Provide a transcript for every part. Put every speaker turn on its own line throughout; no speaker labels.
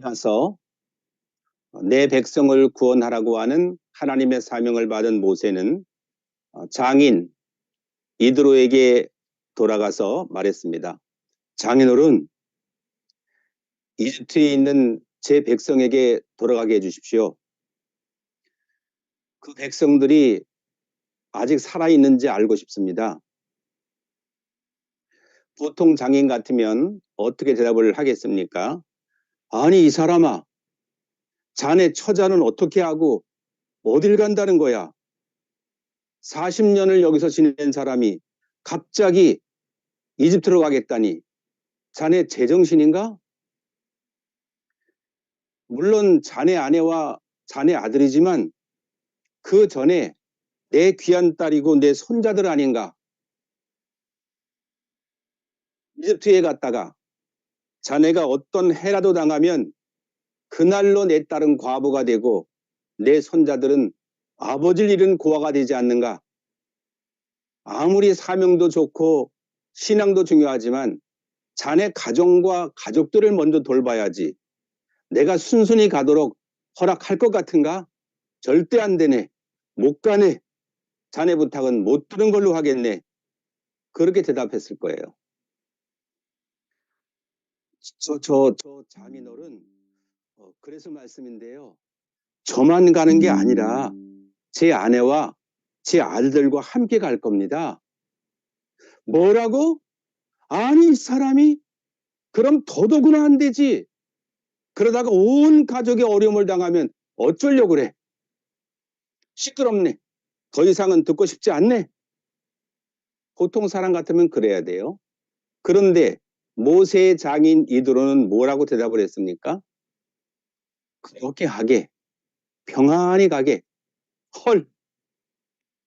가서 내 백성을 구원하라고 하는 하나님의 사명을 받은 모세는 장인 이드로에게 돌아가서 말했습니다. 장인어른, 이집트에 있는 제 백성에게 돌아가게 해주십시오. 그 백성들이 아직 살아있는지 알고 싶습니다. 보통 장인 같으면 어떻게 대답을 하겠습니까? 아니, 이 사람아, 자네 처자는 어떻게 하고 어딜 간다는 거야? 40년을 여기서 지낸 사람이 갑자기 이집트로 가겠다니 자네 제정신인가? 물론 자네 아내와 자네 아들이지만 그 전에 내 귀한 딸이고 내 손자들 아닌가? 이집트에 갔다가 자네가 어떤 해라도 당하면 그날로 내 딸은 과부가 되고 내 손자들은 아버지를 잃은 고아가 되지 않는가? 아무리 사명도 좋고 신앙도 중요하지만 자네 가정과 가족들을 먼저 돌봐야지. 내가 순순히 가도록 허락할 것 같은가? 절대 안 되네. 못 가네. 자네 부탁은 못 들은 걸로 하겠네. 그렇게 대답했을 거예요. 저 장인어른, 그래서 말씀인데요. 저만 가는 게 아니라 제 아내와 제 아들들과 함께 갈 겁니다. 뭐라고? 아니, 이 사람이? 그럼 더더구나 안 되지. 그러다가 온 가족이 어려움을 당하면 어쩌려고 그래? 시끄럽네. 더 이상은 듣고 싶지 않네. 보통 사람 같으면 그래야 돼요. 그런데 모세의 장인 이드로는 뭐라고 대답을 했습니까? 그렇게 하게. 평안히 가게. 헐.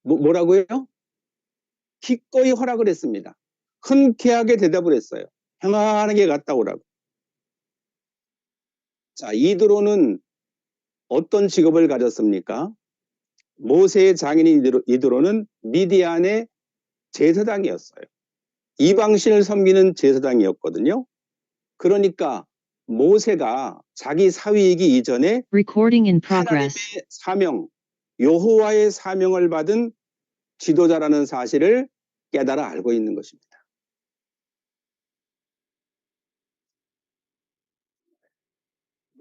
뭐라고요? 기꺼이 허락을 했습니다. 흔쾌하게 대답을 했어요. 평안하게 갔다 오라고. 자, 이드로는 어떤 직업을 가졌습니까? 모세의 장인인 이드로는 미디안의 제사장이었어요. 이방신을 섬기는 제사장이었거든요. 그러니까 모세가 자기 사위이기 이전에 하나님의 사명, 여호와의 사명을 받은 지도자라는 사실을 깨달아 알고 있는 것입니다.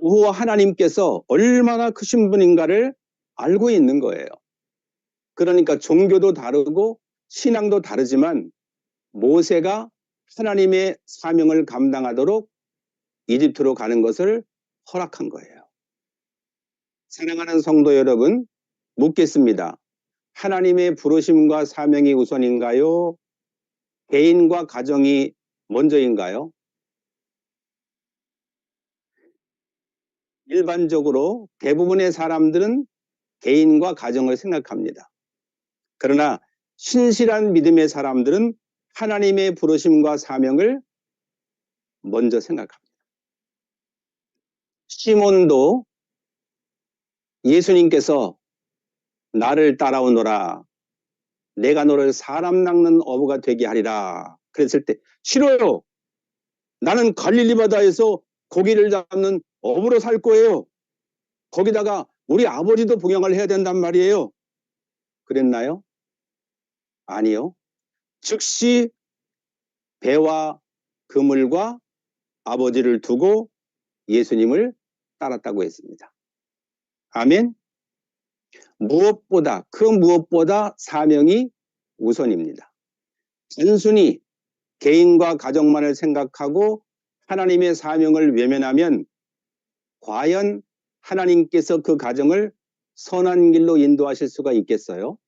여호와 하나님께서 얼마나 크신 분인가를 알고 있는 거예요. 그러니까 종교도 다르고 신앙도 다르지만 모세가 하나님의 사명을 감당하도록 이집트로 가는 것을 허락한 거예요. 사랑하는 성도 여러분, 묻겠습니다. 하나님의 부르심과 사명이 우선인가요? 개인과 가정이 먼저인가요? 일반적으로 대부분의 사람들은 개인과 가정을 생각합니다. 그러나 신실한 믿음의 사람들은 하나님의 부르심과 사명을 먼저 생각합니다. 시몬도 예수님께서 나를 따라오너라, 내가 너를 사람 낚는 어부가 되게 하리라 그랬을 때 싫어요. 나는 갈릴리 바다에서 고기를 잡는 어부로 살 거예요. 거기다가 우리 아버지도 복양을 해야 된단 말이에요. 그랬나요? 아니요. 즉시 배와 그물과 아버지를 두고 예수님을 따랐다고 했습니다. 아멘. 무엇보다 그 무엇보다 사명이 우선입니다. 단순히 개인과 가정만을 생각하고 하나님의 사명을 외면하면 과연 하나님께서 그 가정을 선한 길로 인도하실 수가 있겠어요?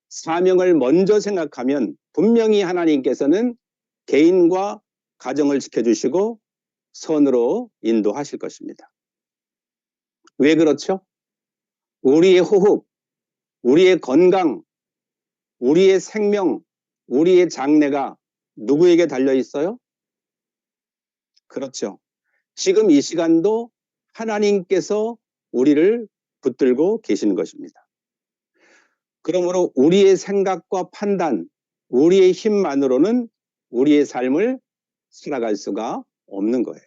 사명을 먼저 생각하면 분명히 하나님께서는 개인과 가정을 지켜주시고 선으로 인도하실 것입니다. 왜 그렇죠? 우리의 호흡, 우리의 건강, 우리의 생명, 우리의 장래가 누구에게 달려 있어요? 그렇죠. 지금 이 시간도 하나님께서 우리를 붙들고 계시는 것입니다. 그러므로 우리의 생각과 판단, 우리의 힘만으로는 우리의 삶을 살아갈 수가 없는 거예요.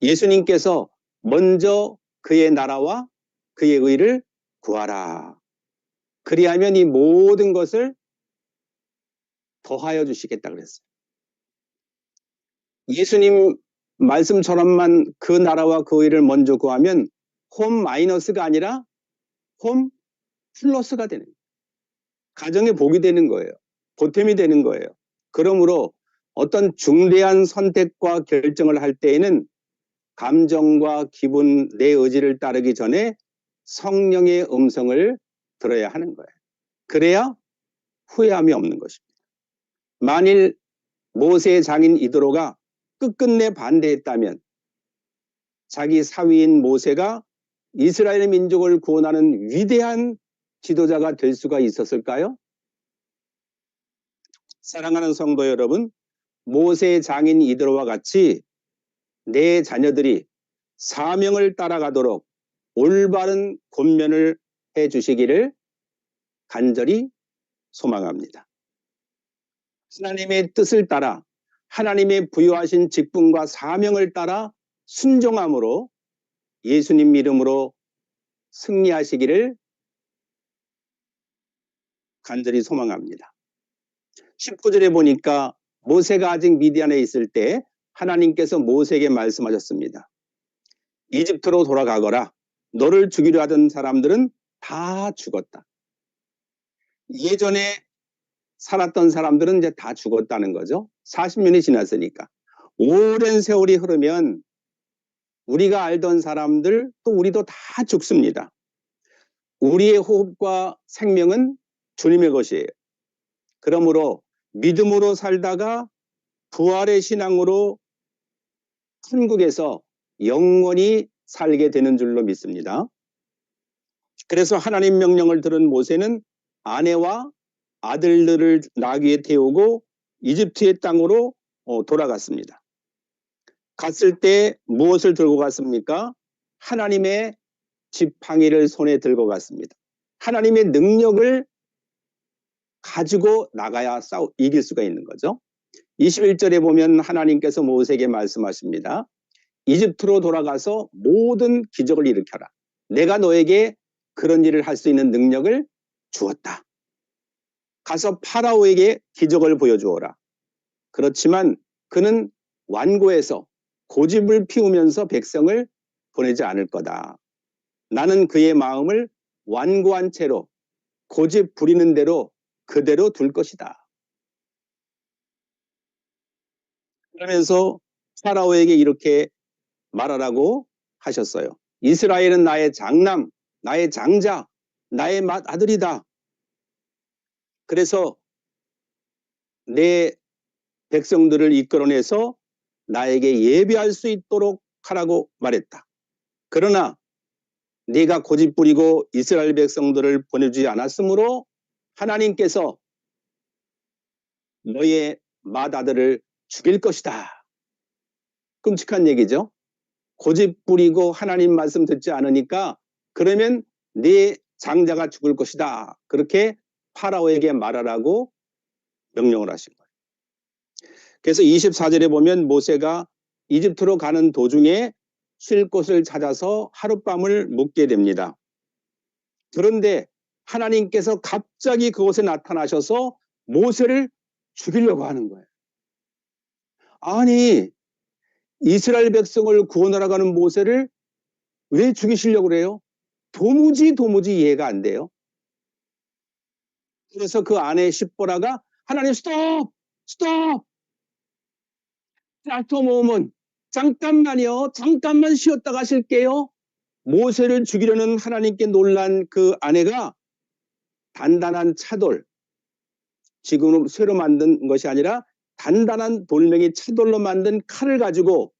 예수님께서 먼저 그의 나라와 그의 의를 구하라. 그리하면 이 모든 것을 더하여 주시겠다 그랬어요. 예수님 말씀처럼만 그 나라와 그 의를 먼저 구하면 홈 마이너스가 아니라 홈 플러스가 되는 거예요. 가정의 복이 되는 거예요. 보탬이 되는 거예요. 그러므로 어떤 중대한 선택과 결정을 할 때에는 감정과 기분, 내 의지를 따르기 전에 성령의 음성을 들어야 하는 거예요. 그래야 후회함이 없는 것입니다. 만일 모세의 장인 이드로가 끝끝내 반대했다면 자기 사위인 모세가 이스라엘 민족을 구원하는 위대한 지도자가 될 수가 있었을까요? 사랑하는 성도 여러분, 모세의 장인 이드로와 같이 내 자녀들이 사명을 따라가도록 올바른 권면을 해 주시기를 간절히 소망합니다. 하나님의 뜻을 따라 하나님의 부여하신 직분과 사명을 따라 순종함으로 예수님 이름으로 승리하시기를 간절히 소망합니다. 19절에 보니까 모세가 아직 미디안에 있을 때 하나님께서 모세에게 말씀하셨습니다. 이집트로 돌아가거라. 너를 죽이려 하던 사람들은 다 죽었다. 예전에 살았던 사람들은 이제 다 죽었다는 거죠. 40년이 지났으니까. 오랜 세월이 흐르면 우리가 알던 사람들 또 우리도 다 죽습니다. 우리의 호흡과 생명은 주님의 것이에요. 그러므로 믿음으로 살다가 부활의 신앙으로 천국에서 영원히 살게 되는 줄로 믿습니다. 그래서 하나님 명령을 들은 모세는 아내와 아들들을 나귀에 태우고 이집트의 땅으로 돌아갔습니다. 갔을 때 무엇을 들고 갔습니까? 하나님의 지팡이를 손에 들고 갔습니다. 하나님의 능력을 가지고 나가야 이길 수가 있는 거죠. 21절에 보면 하나님께서 모세에게 말씀하십니다. 이집트로 돌아가서 모든 기적을 일으켜라. 내가 너에게 그런 일을 할 수 있는 능력을 주었다. 가서 파라오에게 기적을 보여주어라. 그렇지만 그는 완고해서 고집을 피우면서 백성을 보내지 않을 거다. 나는 그의 마음을 완고한 채로 고집 부리는 대로 그대로 둘 것이다. 그러면서 파라오에게 이렇게 말하라고 하셨어요. 이스라엘은 나의 장남, 나의 장자, 나의 맏아들이다. 그래서 내 백성들을 이끌어내서 나에게 예배할 수 있도록 하라고 말했다. 그러나 네가 고집 부리고 이스라엘 백성들을 보내주지 않았으므로 하나님께서 너의 맏아들을 죽일 것이다. 끔찍한 얘기죠. 고집 부리고 하나님 말씀 듣지 않으니까 그러면 네 장자가 죽을 것이다. 그렇게 파라오에게 말하라고 명령을 하신 거예요. 그래서 24절에 보면 모세가 이집트로 가는 도중에 쉴 곳을 찾아서 하룻밤을 묵게 됩니다. 그런데 하나님께서 갑자기 그곳에 나타나셔서 모세를 죽이려고 하는 거예요. 아니, 이스라엘 백성을 구원하러 가는 모세를 왜 죽이시려고 그래요? 도무지 이해가 안 돼요. 그래서 그 아내 십보라가 하나님 스톱! 트랙터 모으면 잠깐만요. 잠깐만 쉬었다 가실게요. 모세를 죽이려는 하나님께 놀란 그 아내가 단단한 차돌, 지금 새로 만든 것이 아니라 단단한 돌멩이 차돌로 만든 칼을 가지고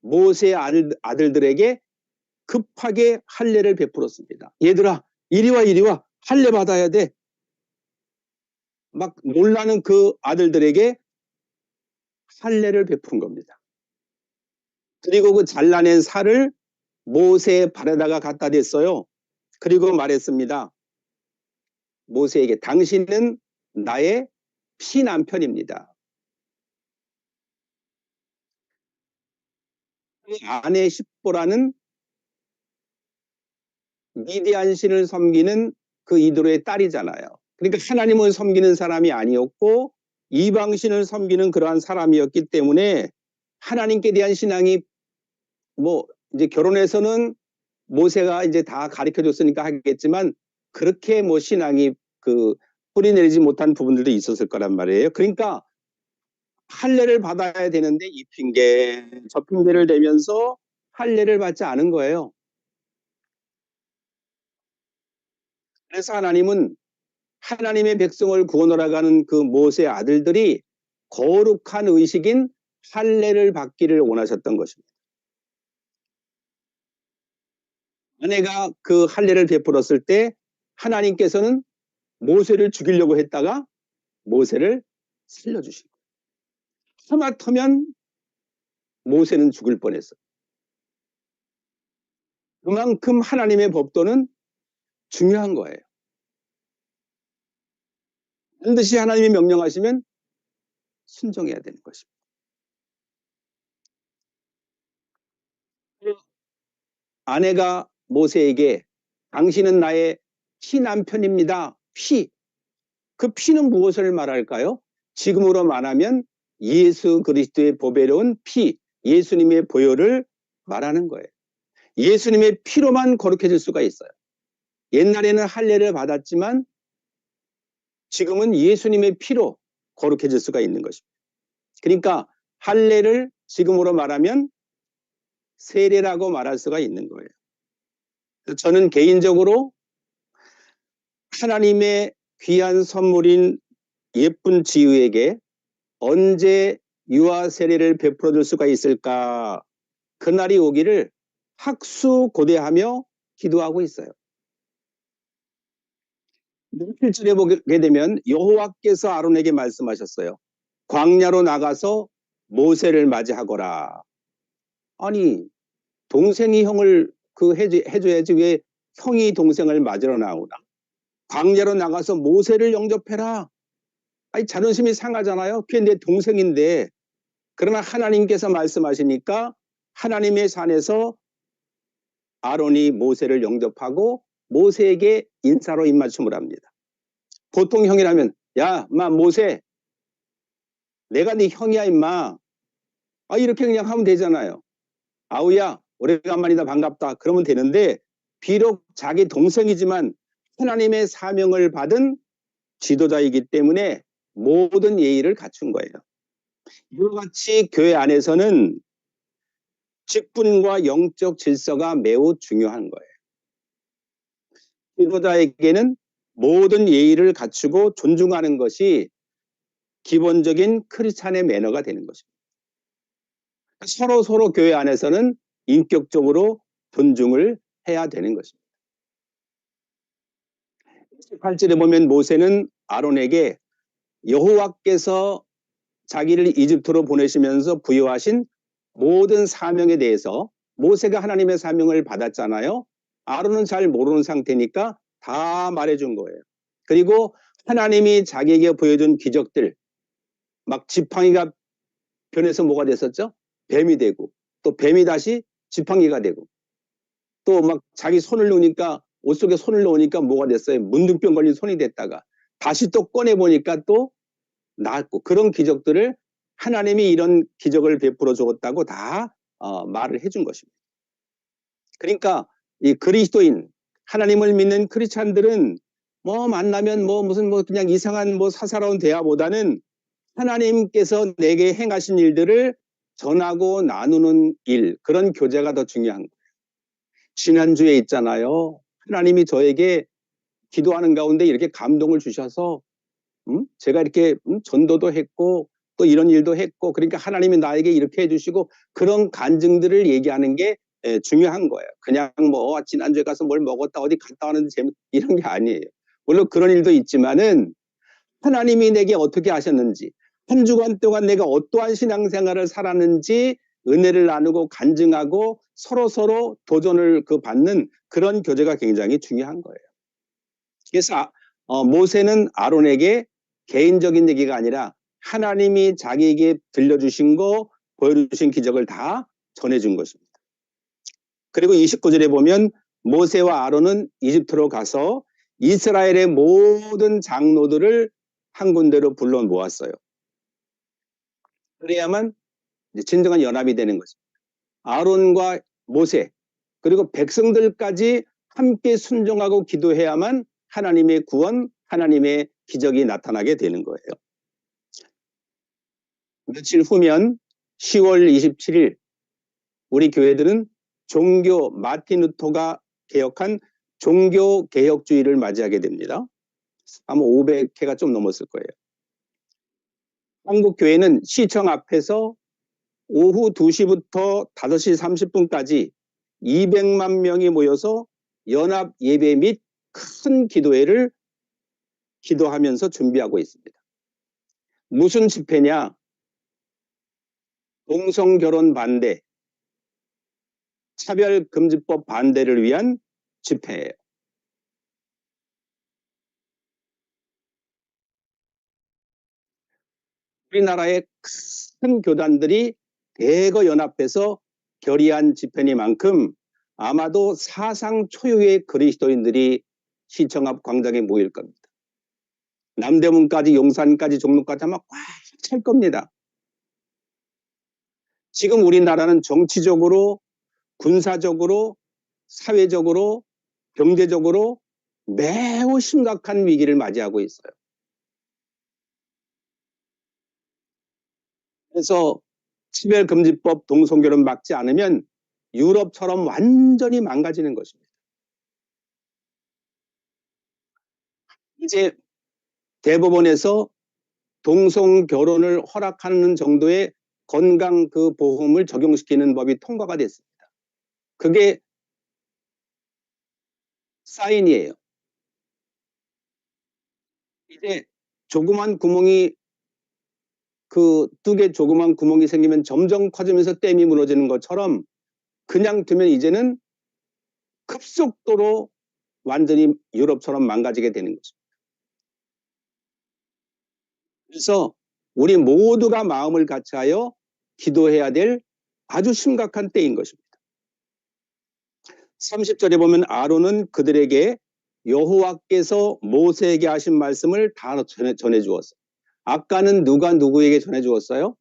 모세의 아들들에게 급하게 할례를 베풀었습니다. 얘들아, 이리 와. 할례 받아야 돼. 막 놀라는 그 아들들에게 할례를 베푼 겁니다. 그리고 그 잘라낸 살을 모세의 발에다가 갖다 댔어요. 그리고 말했습니다. 모세에게 당신은 나의 피남편입니다. 아내 십보라는 미디안 신을 섬기는 그 이도로의 딸이잖아요. 그러니까 하나님을 섬기는 사람이 아니었고 이방신을 섬기는 그러한 사람이었기 때문에 하나님께 대한 신앙이 뭐 이제 결혼해서는 모세가 이제 다 가르쳐 줬으니까 하겠지만 그렇게 뭐 신앙이 그 뿌리 내리지 못한 부분들도 있었을 거란 말이에요. 그러니까 할례를 받아야 되는데 이 핑계 저 핑계를 대면서 할례를 받지 않은 거예요. 그래서 하나님은 하나님의 백성을 구원하러 가는 그 모세의 아들들이 거룩한 의식인 할례를 받기를 원하셨던 것입니다. 아내가 그 할례를 베풀었을 때 하나님께서는 모세를 죽이려고 했다가 모세를 살려주신 거예요. 하마터면 모세는 죽을 뻔했어요. 그만큼 하나님의 법도는 중요한 거예요. 반드시 하나님이 명령하시면 순종해야 되는 것입니다. 아내가 모세에게 당신은 나의 피남편입니다. 피. 그 피는 무엇을 말할까요? 지금으로 말하면 예수 그리스도의 보배로운 피, 예수님의 보혈을 말하는 거예요. 예수님의 피로만 거룩해질 수가 있어요. 옛날에는 할례를 받았지만 지금은 예수님의 피로 거룩해질 수가 있는 것입니다. 그러니까 할례를 지금으로 말하면 세례라고 말할 수가 있는 거예요. 저는 개인적으로 하나님의 귀한 선물인 예쁜 지유에게 언제 유아 세례를 베풀어 줄 수가 있을까? 그날이 오기를 학수고대하며 기도하고 있어요. 7절에 보게 되면 여호와께서 아론에게 말씀하셨어요. 광야로 나가서 모세를 맞이하거라. 아니 동생이 형을 그 해줘야지 왜 형이 동생을 맞으러 나오나? 광야로 나가서 모세를 영접해라. 아니 자존심이 상하잖아요. 그게 내 동생인데. 그러나 하나님께서 말씀하시니까 하나님의 산에서 아론이 모세를 영접하고 모세에게 인사로 입맞춤을 합니다. 보통 형이라면 야, 마 모세 내가 네 형이야 임마. 아 이렇게 그냥 하면 되잖아요. 아우야 오래간만이다 반갑다 그러면 되는데 비록 자기 동생이지만 하나님의 사명을 받은 지도자이기 때문에 모든 예의를 갖춘 거예요. 이와 같이 교회 안에서는 직분과 영적 질서가 매우 중요한 거예요. 지도자에게는 모든 예의를 갖추고 존중하는 것이 기본적인 크리스찬의 매너가 되는 것입니다. 서로 교회 안에서는 인격적으로 존중을 해야 되는 것입니다. 18절에 보면 모세는 아론에게 여호와께서 자기를 이집트로 보내시면서 부여하신 모든 사명에 대해서 모세가 하나님의 사명을 받았잖아요. 아론은 잘 모르는 상태니까 다 말해준 거예요. 그리고 하나님이 자기에게 보여준 기적들 막 지팡이가 변해서 뭐가 됐었죠? 뱀이 되고 또 뱀이 다시 지팡이가 되고 또 막 자기 손을 놓으니까 옷 속에 손을 넣으니까 뭐가 됐어요? 문둥병 걸린 손이 됐다가 다시 또 꺼내보니까 또 나았고 그런 기적들을 하나님이 이런 기적을 베풀어 주었다고 다 말을 해준 것입니다. 그러니까 이 그리스도인 하나님을 믿는 크리스찬들은 뭐 만나면 뭐 무슨 뭐 그냥 이상한 뭐 사사로운 대화보다는 하나님께서 내게 행하신 일들을 전하고 나누는 일 그런 교제가 더 중요한 거예요. 지난주에 있잖아요. 하나님이 저에게 기도하는 가운데 이렇게 감동을 주셔서 제가 이렇게 전도도 했고 또 이런 일도 했고 그러니까 하나님이 나에게 이렇게 해주시고 그런 간증들을 얘기하는 게 중요한 거예요. 그냥 뭐 지난주에 가서 뭘 먹었다 어디 갔다 왔는데 이런 게 아니에요. 물론 그런 일도 있지만은 하나님이 내게 어떻게 하셨는지 한 주간 동안 내가 어떠한 신앙생활을 살았는지 은혜를 나누고 간증하고 서로 도전을 받는 그런 교제가 굉장히 중요한 거예요. 그래서 모세는 아론에게 개인적인 얘기가 아니라 하나님이 자기에게 들려주신 거 보여주신 기적을 다 전해준 것입니다. 그리고 29절에 보면 모세와 아론은 이집트로 가서 이스라엘의 모든 장로들을 한 군데로 불러 모았어요. 그래야만 진정한 연합이 되는 거죠. 아론과 모세 그리고 백성들까지 함께 순종하고 기도해야만 하나님의 구원, 하나님의 기적이 나타나게 되는 거예요. 며칠 후면 10월 27일 우리 교회들은 종교 마틴 루터가 개혁한 종교개혁주의를 맞이하게 됩니다. 아마 500회가 좀 넘었을 거예요. 한국 교회는 시청 앞에서 오후 2시부터 5시 30분까지 200만 명이 모여서 연합 예배 및 큰 기도회를 기도하면서 준비하고 있습니다. 무슨 집회냐? 동성결혼 반대, 차별금지법 반대를 위한 집회예요. 우리나라의 큰 교단들이 대거 연합해서 결의한 집회니만큼 아마도 사상 초유의 그리스도인들이 시청 앞 광장에 모일 겁니다. 남대문까지 용산까지 종로까지 아마 꽉 찰 겁니다. 지금 우리나라는 정치적으로, 군사적으로, 사회적으로, 경제적으로 매우 심각한 위기를 맞이하고 있어요. 그래서 차별금지법 동성결혼 막지 않으면 유럽처럼 완전히 망가지는 것입니다. 이제 대법원에서 동성결혼을 허락하는 정도의 건강 그 보험을 적용시키는 법이 통과가 됐습니다. 그게 사인이에요. 이제 조그만 구멍이 그 뚝에 조그만 구멍이 생기면 점점 커지면서 댐이 무너지는 것처럼 그냥 두면 이제는 급속도로 완전히 유럽처럼 망가지게 되는 것입니다. 그래서 우리 모두가 마음을 같이하여 기도해야 될 아주 심각한 때인 것입니다. 30절에 보면 아론은 그들에게 여호와께서 모세에게 하신 말씀을 다 전해 주었어요. 아까는 누가 누구에게 전해 주었어요?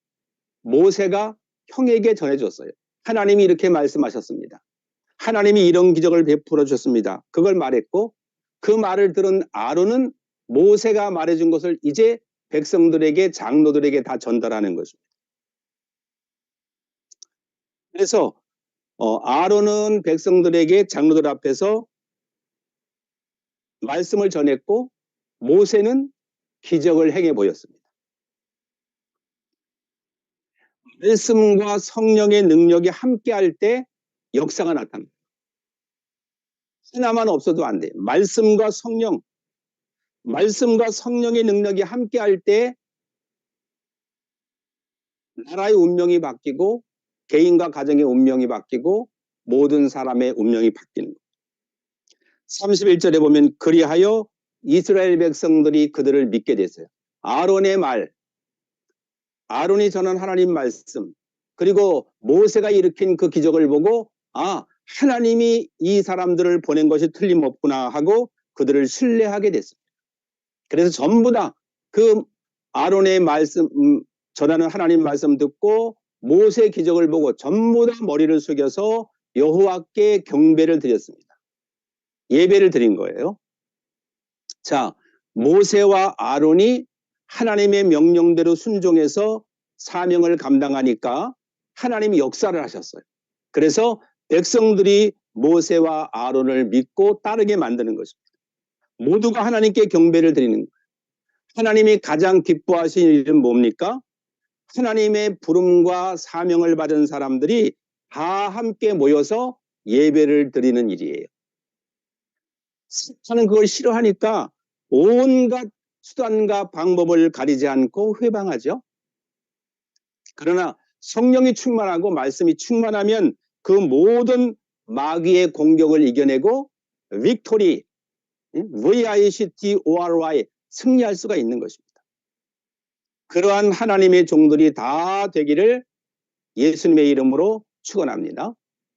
모세가 형에게 전해 줬어요. 하나님이 이렇게 말씀하셨습니다. 하나님이 이런 기적을 베풀어 주셨습니다. 그걸 말했고 그 말을 들은 아론은 모세가 말해준 것을 이제 백성들에게 장로들에게 다 전달하는 것입니다. 그래서 아론은 백성들에게 장로들 앞에서 말씀을 전했고 모세는 기적을 행해 보였습니다. 말씀과 성령의 능력이 함께할 때 역사가 나타납니다. 하나만 없어도 안 돼요. 말씀과 성령의 능력이 함께할 때 나라의 운명이 바뀌고 개인과 가정의 운명이 바뀌고 모든 사람의 운명이 바뀌는 거예요. 31절에 보면 그리하여 이스라엘 백성들이 그들을 믿게 됐어요. 아론의 말, 아론이 전한 하나님 말씀, 그리고 모세가 일으킨 그 기적을 보고 하나님이 이 사람들을 보낸 것이 틀림없구나 하고 그들을 신뢰하게 됐습니다. 그래서 전부 다 그 아론의 말씀, 전하는 하나님 말씀 듣고 모세 기적을 보고 전부 다 머리를 숙여서 여호와께 경배를 드렸습니다. 예배를 드린 거예요. 자, 모세와 아론이 하나님의 명령대로 순종해서 사명을 감당하니까 하나님이 역사를 하셨어요. 그래서 백성들이 모세와 아론을 믿고 따르게 만드는 것입니다. 모두가 하나님께 경배를 드리는 거예요. 하나님이 가장 기뻐하시는 일은 뭡니까? 하나님의 부름과 사명을 받은 사람들이 다 함께 모여서 예배를 드리는 일이에요. 사탄은 그걸 싫어하니까 온갖 수단과 방법을 가리지 않고 회방하죠. 그러나 성령이 충만하고 말씀이 충만하면 그 모든 마귀의 공격을 이겨내고 빅토리, VICTORY 승리할 수가 있는 것입니다. 그러한 하나님의 종들이 다 되기를 예수님의 이름으로 축원합니다.